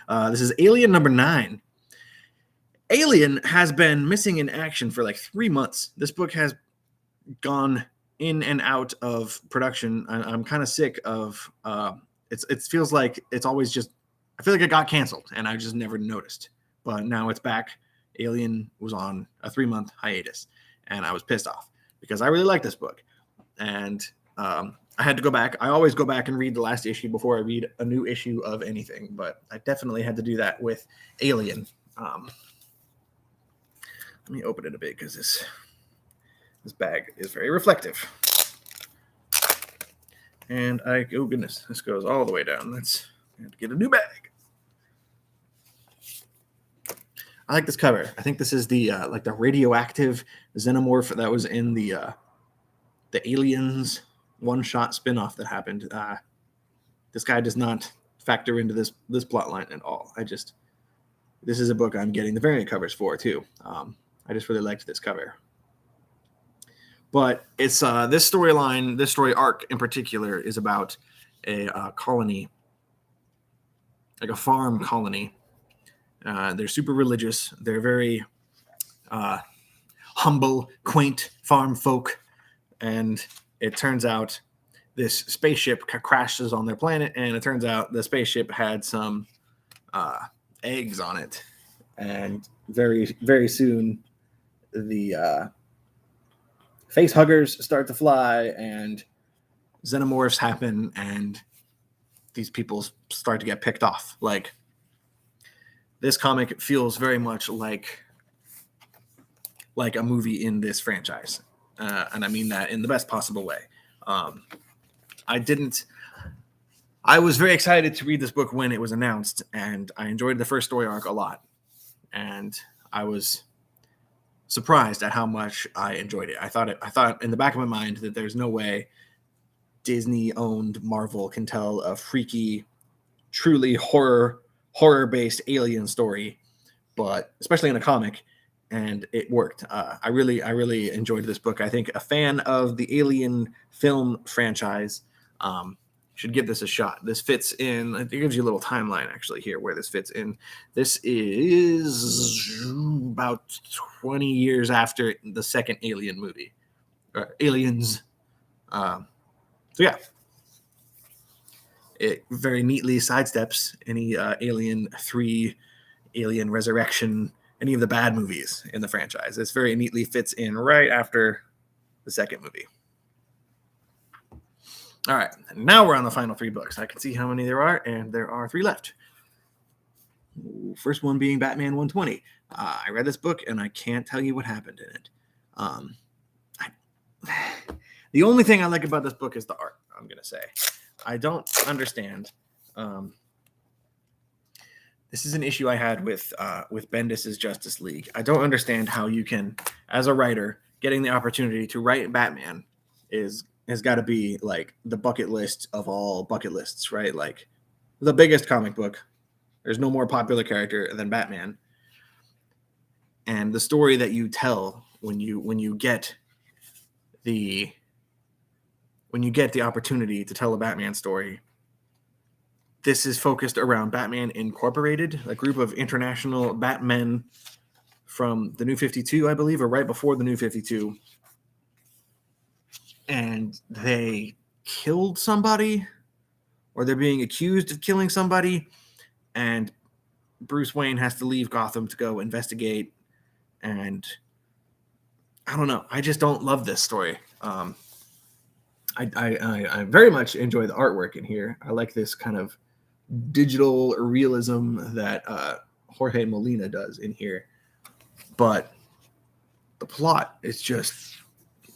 This is Alien number 9. Alien has been missing in action for like 3 months. This book has gone in and out of production. I'm kind of sick of it feels like it's always just, I feel like it got canceled and I just never noticed. But now it's back. Alien was on a 3-month hiatus, and I was pissed off because I really like this book. And I had to go back. I always go back and read the last issue before I read a new issue of anything, but I definitely had to do that with Alien. Let me open it a bit because this bag is very reflective. And oh goodness, this goes all the way down. Let's get a new bag. I like this cover. I think this is the like the radioactive xenomorph that was in the Aliens one-shot spinoff that happened. This guy does not factor into this plot line at all. This is a book I'm getting the variant covers for too. I just really liked this cover. But it's this story arc in particular is about a colony, like a farm colony. They're super religious. They're very humble, quaint farm folk. And it turns out this spaceship crashes on their planet, and it turns out the spaceship had some eggs on it. And very, very soon, the face huggers start to fly, and xenomorphs happen, and these people start to get picked off. Like, this comic feels very much like a movie in this franchise. And I mean that in the best possible way. I was very excited to read this book when it was announced, and I enjoyed the first story arc a lot. And I was surprised at how much I enjoyed it. I thought in the back of my mind that there's no way Disney-owned Marvel can tell a freaky, truly horror-based alien story, but especially in a comic, and it worked. I really enjoyed this book. I think a fan of the Alien film franchise should give this a shot. This fits in. It gives you a little timeline actually here where this fits in. This is about 20 years after the second Alien movie, Aliens. So yeah, it very neatly sidesteps any Alien 3, Alien Resurrection, any of the bad movies in the franchise. This very neatly fits in right after the second movie. All right, now we're on the final 3 books. I can see how many there are, and there are 3 left. First one being Batman 120. I read this book, and I can't tell you what happened in it. The only thing I like about this book is the art, I'm going to say. I don't understand. This is an issue I had with Bendis's Justice League. I don't understand how you can, as a writer, getting the opportunity to write Batman has got to be like the bucket list of all bucket lists, right? Like the biggest comic book. There's no more popular character than Batman. And the story that you tell when you get the opportunity to tell a Batman story this is focused around Batman Incorporated, a group of international Batmen from the New 52, I believe, or right before the New 52. And they killed somebody, or they're being accused of killing somebody, and Bruce Wayne has to leave Gotham to go investigate. And I don't know. I just don't love this story. I very much enjoy the artwork in here. I like this kind of digital realism that Jorge Molina does in here. But the plot is just,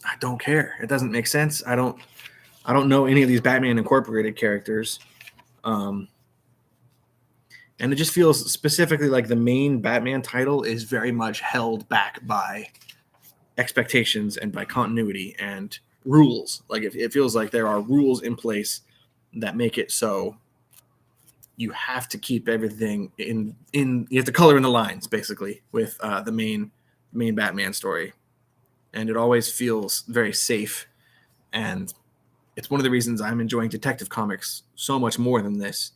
I don't care. It doesn't make sense. I don't know any of these Batman Incorporated characters. And it just feels specifically like the main Batman title is very much held back by expectations and by continuity and rules. Like it feels like there are rules in place that make it so you have to keep everything in you have to color in the lines basically with the main Batman story. And it always feels very safe. And it's one of the reasons I'm enjoying Detective Comics so much more than this,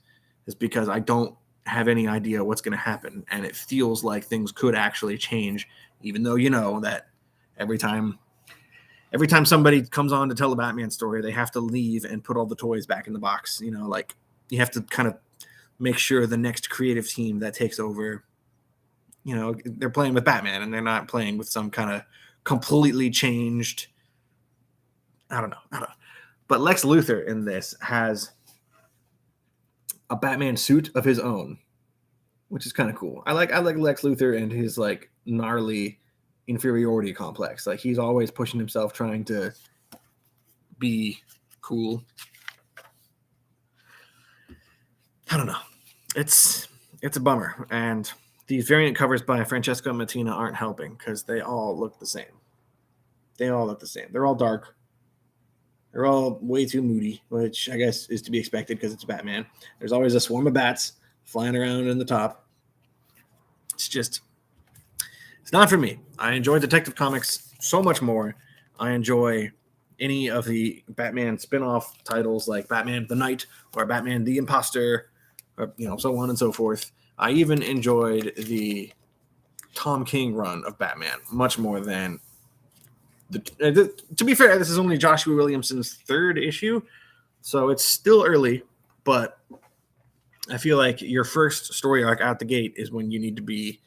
is because I don't have any idea what's going to happen. And it feels like things could actually change, even though you know that every time somebody comes on to tell a Batman story, they have to leave and put all the toys back in the box. You know, like you have to kind of make sure the next creative team that takes over, you know, they're playing with Batman and they're not playing with some kind of completely changed, I don't know. But Lex Luthor in this has a Batman suit of his own, which is kind of cool. I like Lex Luthor and his like gnarly inferiority complex. Like he's always pushing himself, trying to be cool. I don't know. It's a bummer. And these variant covers by Francesco Mattina aren't helping because they all look the same. They're all dark. They're all way too moody, which I guess is to be expected because it's Batman. There's always a swarm of bats flying around in the top. It's not for me. I enjoy Detective Comics so much more. I enjoy any of the Batman spin-off titles like Batman the Knight or Batman the Imposter, or, you know, so on and so forth. I even enjoyed the Tom King run of Batman much more than to be fair, this is only Joshua Williamson's third issue, so it's still early, but I feel like your first story arc out the gate is when you need to be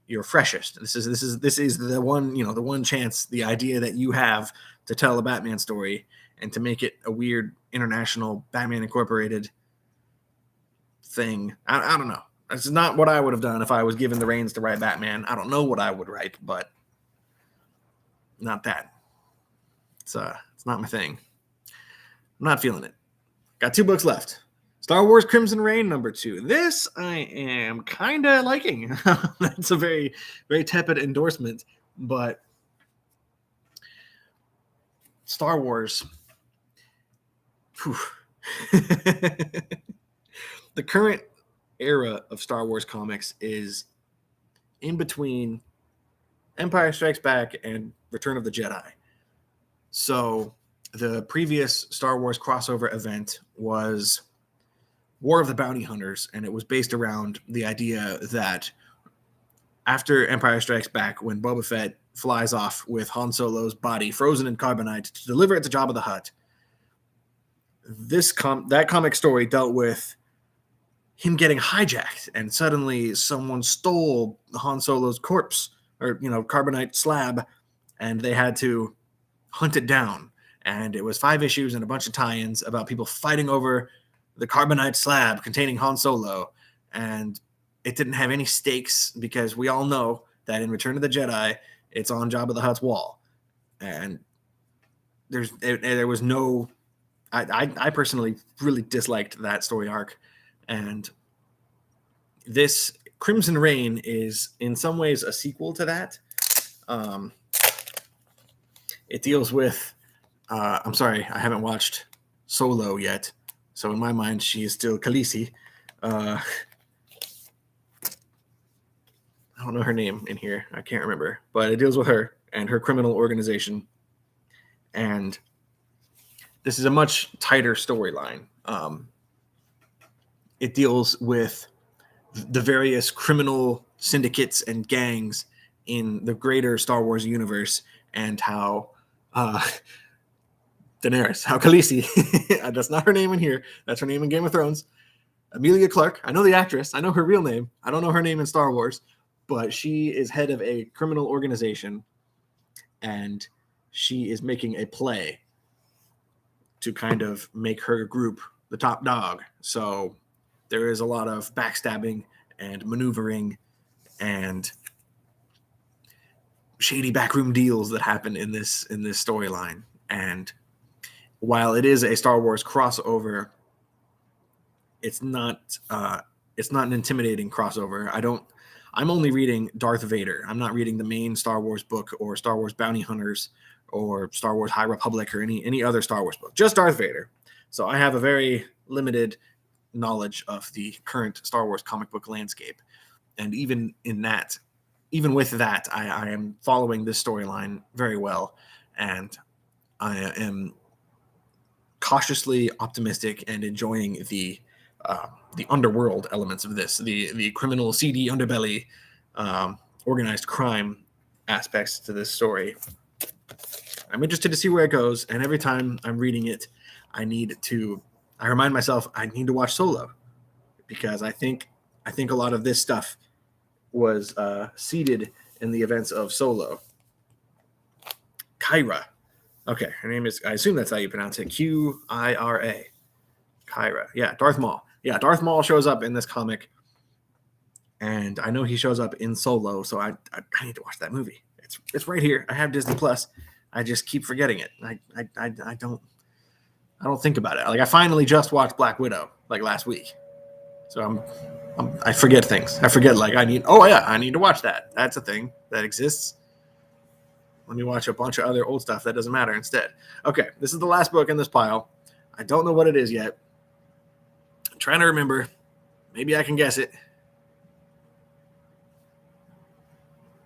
your freshest. This is the one, you know, the one chance, the idea that you have to tell a Batman story and to make it a weird international Batman Incorporated thing. I don't know. This is not what I would have done if I was given the reins to write Batman. I don't know what I would write, but not that. It's not my thing. I'm not feeling it. Got 2 books left. Star Wars Crimson Reign #2. This I am kind of liking. That's a very, very tepid endorsement, but Star Wars. The current era of Star Wars comics is in between Empire Strikes Back and Return of the Jedi. So the previous Star Wars crossover event was War of the Bounty Hunters, and it was based around the idea that after Empire Strikes Back, when Boba Fett flies off with Han Solo's body frozen in carbonite to deliver it to Jabba the Hutt, that comic story dealt with him getting hijacked, and suddenly someone stole Han Solo's corpse, or, you know, carbonite slab, and they had to hunt it down. And it was 5 issues and a bunch of tie-ins about people fighting over the carbonite slab containing Han Solo. And it didn't have any stakes because we all know that in Return of the Jedi, it's on Jabba the Hutt's wall. And there was no... I personally really disliked that story arc. And this Crimson Reign is in some ways a sequel to that. It deals with, I'm sorry, I haven't watched Solo yet. So in my mind, she is still Khaleesi. I don't know her name in here. I can't remember. But it deals with her and her criminal organization. And this is a much tighter storyline. it deals with the various criminal syndicates and gangs in the greater Star Wars universe, and how Daenerys, how Khaleesi, that's not her name in here, that's her name in Game of Thrones, Emilia Clarke. I know the actress, I know her real name, I don't know her name in Star Wars, but she is head of a criminal organization, and she is making a play to kind of make her group the top dog. So there is a lot of backstabbing and maneuvering and shady backroom deals that happen in this storyline. And while it is a Star Wars crossover, it's not an intimidating crossover. I'm only reading Darth Vader. I'm not reading the main Star Wars book or Star Wars Bounty Hunters or Star Wars High Republic or any other Star Wars book. Just Darth Vader. So I have a very limited knowledge of the current Star Wars comic book landscape. And even with that, I am following this storyline very well. And I am cautiously optimistic and enjoying the underworld elements of this, the criminal, seedy underbelly, organized crime aspects to this story. I'm interested to see where it goes, and every time I'm reading it, I remind myself I need to watch Solo, because I think a lot of this stuff was seeded in the events of Solo. Kyra. Okay, her name is, I assume that's how you pronounce it, Qira. Kyra. Yeah, Darth Maul. Yeah, Darth Maul shows up in this comic, and I know he shows up in Solo, so I need to watch that movie. It's right here. I have Disney Plus. I just keep forgetting it. I don't think about it. Like, I finally just watched Black Widow like last week, so I forget things. I forget, like, I need to watch that. That's a thing that exists. Let me watch a bunch of other old stuff that doesn't matter instead. Okay, this is the last book in this pile. I don't know what it is yet. I'm trying to remember. Maybe I can guess it.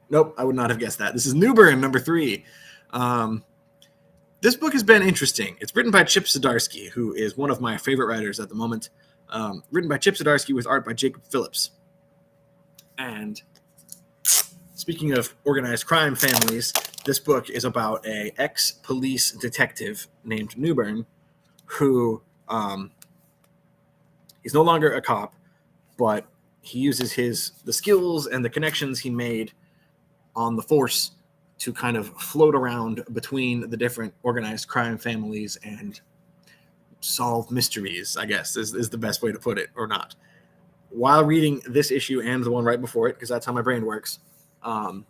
Nope, I would not have guessed that. This is Newburn, number 3. This book has been interesting. It's written by Chip Zdarsky, who is one of my favorite writers at the moment. Written by Chip Zdarsky with art by Jacob Phillips. And speaking of organized crime families, this book is about a ex-police detective named Newburn, who he's no longer a cop, but he uses the skills and the connections he made on the force to kind of float around between the different organized crime families and solve mysteries, I guess, is the best way to put it, or not. While reading this issue and the one right before it, because that's how my brain works, I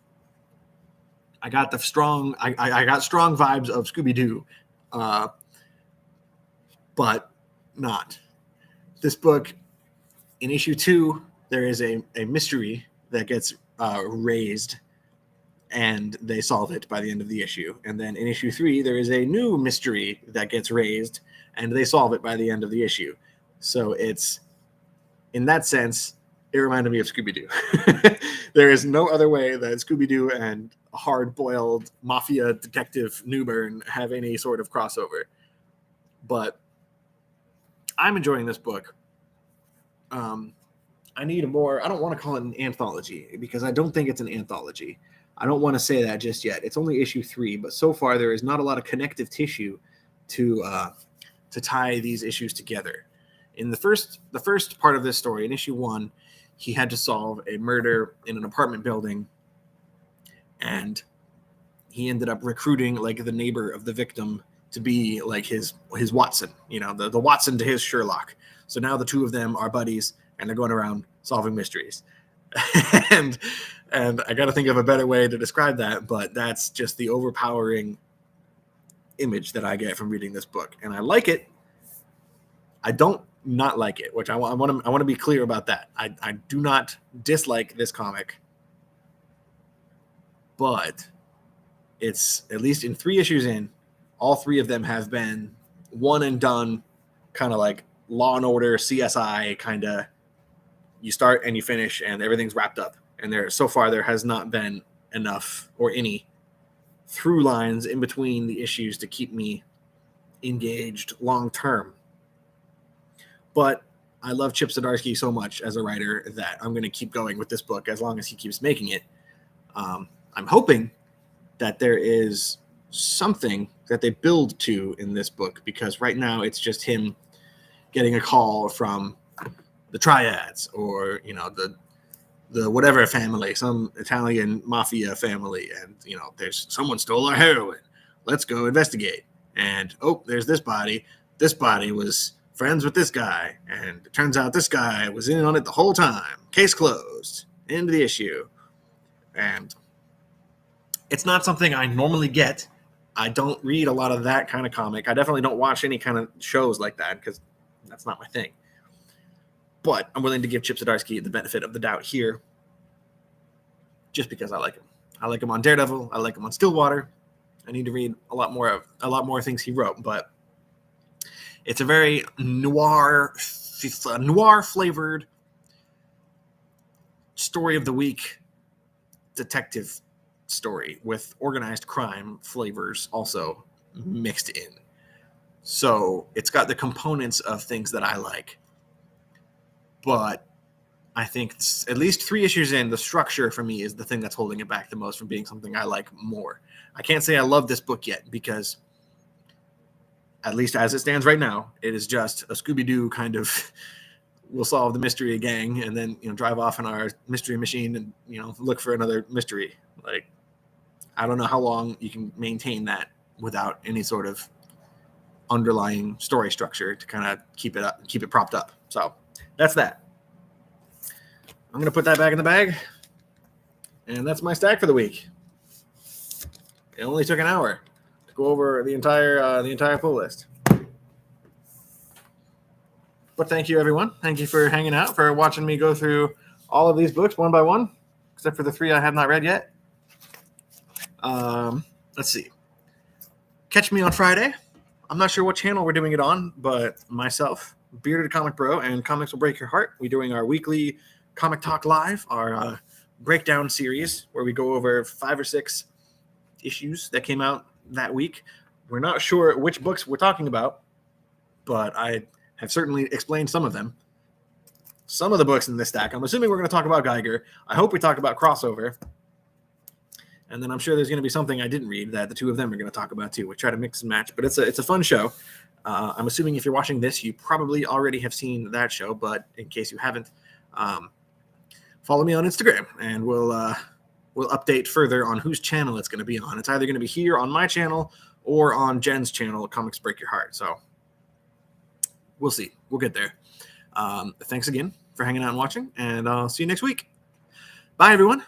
got strong vibes of Scooby-Doo, but not. This book, in issue 2, there is a mystery that gets raised, and they solve it by the end of the issue. And then in issue 3, there is a new mystery that gets raised, and they solve it by the end of the issue. So it's, in that sense, it reminded me of Scooby-Doo. There is no other way that Scooby-Doo and hard-boiled mafia detective Newburn have any sort of crossover. But I'm enjoying this book. I need more. I don't want to call it an anthology, because I don't think it's an anthology. I don't want to say that just yet. It's only issue 3, but so far there is not a lot of connective tissue to tie these issues together. In the first part of this story, in issue 1, he had to solve a murder in an apartment building, and he ended up recruiting, like, the neighbor of the victim to be like his Watson, the Watson to his Sherlock. So now the two of them are buddies, and they're going around solving mysteries. and I got to think of a better way to describe that, but that's just the overpowering image that I get from reading this book, and I like it. I don't not like it, which I want to be clear about that. I do not dislike this comic, but it's, at least in 3 issues in, all 3 of them have been one and done, kind of like Law and Order, CSI, kind of, you start and you finish and everything's wrapped up. And so far there has not been enough or any through lines in between the issues to keep me engaged long term. But I love Chip Zdarsky so much as a writer that I'm going to keep going with this book as long as he keeps making it. I'm hoping that there is something that they build to in this book, because right now it's just him getting a call from the Triads, or the whatever family, some Italian mafia family, and there's someone stole our heroin. Let's go investigate. And there's this body. This body was friends with this guy, and it turns out this guy was in on it the whole time. Case closed. End of the issue. And it's not something I normally get. I don't read a lot of that kind of comic. I definitely don't watch any kind of shows like that, because that's not my thing. But I'm willing to give Chip Zdarsky the benefit of the doubt here, just because I like him. I like him on Daredevil. I like him on Stillwater. I need to read a lot more things he wrote, but it's a very noir flavored story of the week detective story with organized crime flavors also mixed in. So it's got the components of things that I like. But I think at least 3 issues in, the structure for me is the thing that's holding it back the most from being something I like more. I can't say I love this book yet, because at least as it stands right now, it is just a Scooby-Doo kind of, we'll solve the mystery gang and then drive off in our mystery machine and look for another mystery. Like, I don't know how long you can maintain that without any sort of underlying story structure to kind of keep it propped up. So that's that. I'm going to put that back in the bag. And that's my stack for the week. It only took an hour to go over the entire pull list. But thank you, everyone. Thank you for hanging out, for watching me go through all of these books one by one, except for the 3 I have not read yet. Let's see. Catch me on Friday. I'm not sure what channel we're doing it on, but myself, Bearded Comic Bro, and Comics Will Break Your Heart, we're doing our weekly Comic Talk Live, our breakdown series, where we go over 5 or 6 issues that came out that week. We're not sure which books we're talking about, but I have certainly explained some of them. Some of the books in this stack, I'm assuming we're going to talk about Geiger. I hope we talk about Crossover. And then I'm sure there's going to be something I didn't read that the two of them are going to talk about too. We try to mix and match, but it's a fun show. I'm assuming if you're watching this, you probably already have seen that show, but in case you haven't, follow me on Instagram, and we'll update further on whose channel it's going to be on. It's either going to be here on my channel or on Jen's channel, Comics Break Your Heart. So we'll see. We'll get there. Thanks again for hanging out and watching, and I'll see you next week. Bye, everyone.